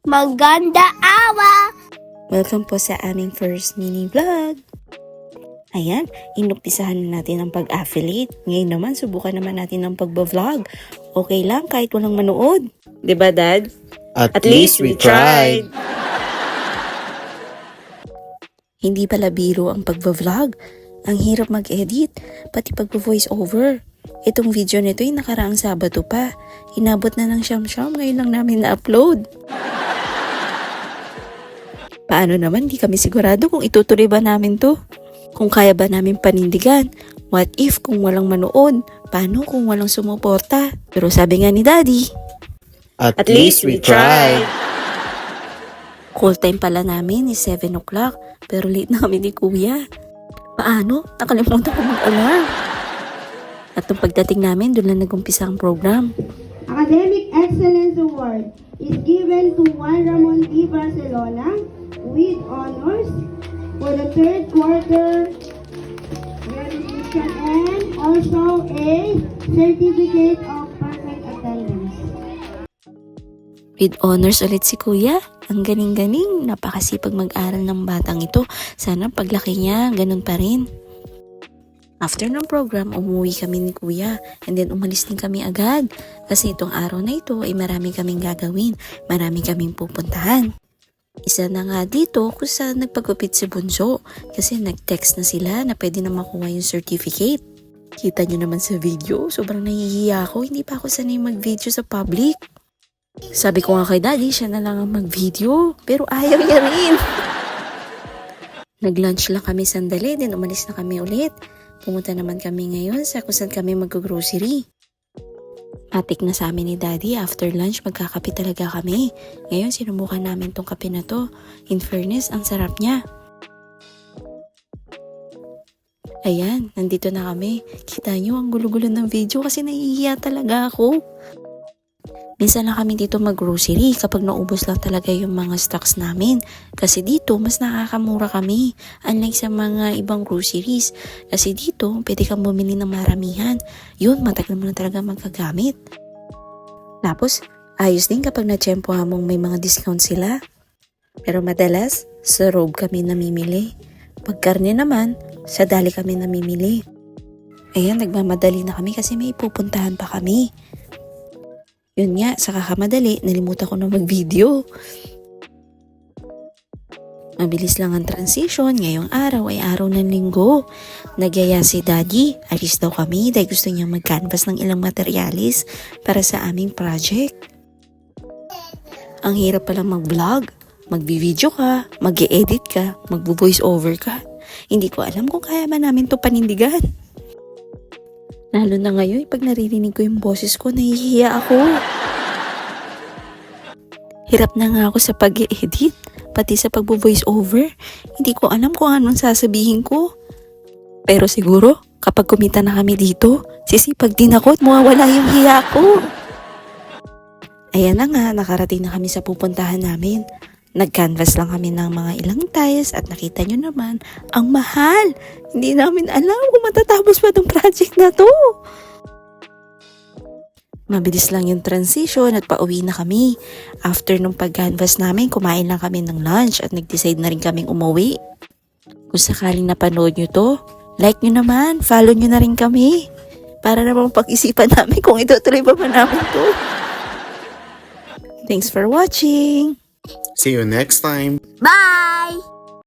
Maganda awa! Welcome po sa aming first mini vlog. Ayan, inumpisahan na natin ang pag-affiliate. Ngayon naman, subukan naman natin ang pagba-vlog. Okay lang kahit walang manood. 'Di ba, Dad? At least we tried. Hindi pala biro ang pagba-vlog. Ang hirap mag-edit, pati pagpa-voice over. Itong video nito ay nakaraang Sabado pa. Inabot na ng siyam-siyam, ngayon lang namin na-upload. Paano naman, di kami sigurado kung itutuloy ba namin to. Kung kaya ba namin panindigan. What if kung walang manood? Paano kung walang sumuporta? Pero sabi nga ni Daddy, At least we tried. call time pala namin is 7 o'clock. Pero late na kami ni Kuya. Paano? Nakalimutan ko mag-alarm. At nung pagdating namin, doon lang nag-umpisa ang program. Academic Excellence Award is given to Juan Ramon D. Barcelona with honors for the third quarter graduation and also a certificate of perfect attendance. With honors ulit si Kuya. Ang galing-galing. Napakasipag mag-aral ng batang ito. Sana paglaki niya, ganun pa rin. After ng program, umuwi kami ni Kuya. And then umalis din kami agad. Kasi itong araw na ito ay marami kaming gagawin. Marami kaming pupuntahan. Isa na nga dito kung saan nagpagupit si Bunso. Kasi nag-text na sila na pwede na makuha yung certificate. Kita nyo naman sa video, sobrang nahihiya ako. Hindi pa ako sanay mag-video sa public. Sabi ko nga kay Daddy, siya na lang ang mag-video. Pero ayaw niya rin. Nag-lunch lang kami sandali, then umalis na kami ulit. Pumunta naman kami ngayon sa kung saan kami mag-grocery. Atik na sa amin ni Daddy, after lunch magkakape talaga kami. Ngayon sinubukan namin tong kape na to. In fairness, ang sarap niya. Ayan, nandito na kami. Kita nyo ang gulo-gulo ng video kasi nahihiya talaga ako. Minsan lang kami dito mag-grocery kapag naubos lang talaga yung mga stocks namin. Kasi dito, mas nakakamura kami. Unlike sa mga ibang groceries. Kasi dito, pwede kang bumili ng maramihan. Yun, matagal mo na talaga magkagamit. Tapos, ayos din kapag na-tsempohan mong may mga discount sila. Pero madalas, sa Robe kami namimili. Pag karne naman, sa Dali kami namimili. Ayan, nagmamadali na kami kasi may pupuntahan pa kami. Yun nga, sa kakamadali, nalimutan ko na mag-video. Mabilis lang ang transition. Ngayong araw ay araw ng linggo. Nagyaya si Daddy. Alis daw kami dahil gusto niya mag-canvas ng ilang materialis para sa aming project. Ang hirap palang mag-vlog. Mag-video ka, mag-edit ka, mag-voice over ka. Hindi ko alam kung kaya ba namin to panindigan. Lalo na ngayon, pag naririnig ko yung boses ko, nahihiya ako. Hirap na nga ako sa pag-edit, pati sa pag-voice over. Hindi ko alam kung anong sasabihin ko. Pero siguro, kapag kumita na kami dito, sisipag din ako at mawawala yung hiya ko. Ayan na nga, nakarating na kami sa pupuntahan namin. Nag-canvas lang kami ng mga ilang tiles at nakita nyo naman, ang mahal. Hindi namin alam kung matatapos pa itong project na to. Mabilis lang yung transition at pauwi na kami. After nung pag-canvas namin, kumain lang kami ng lunch at nag-decide na rin kaming umuwi. Kung sakaling napanood nyo to, like nyo naman, follow nyo na rin kami. Para namang pag-isipan namin kung itutuloy ba namin to. Thanks for watching! See you next time. Bye!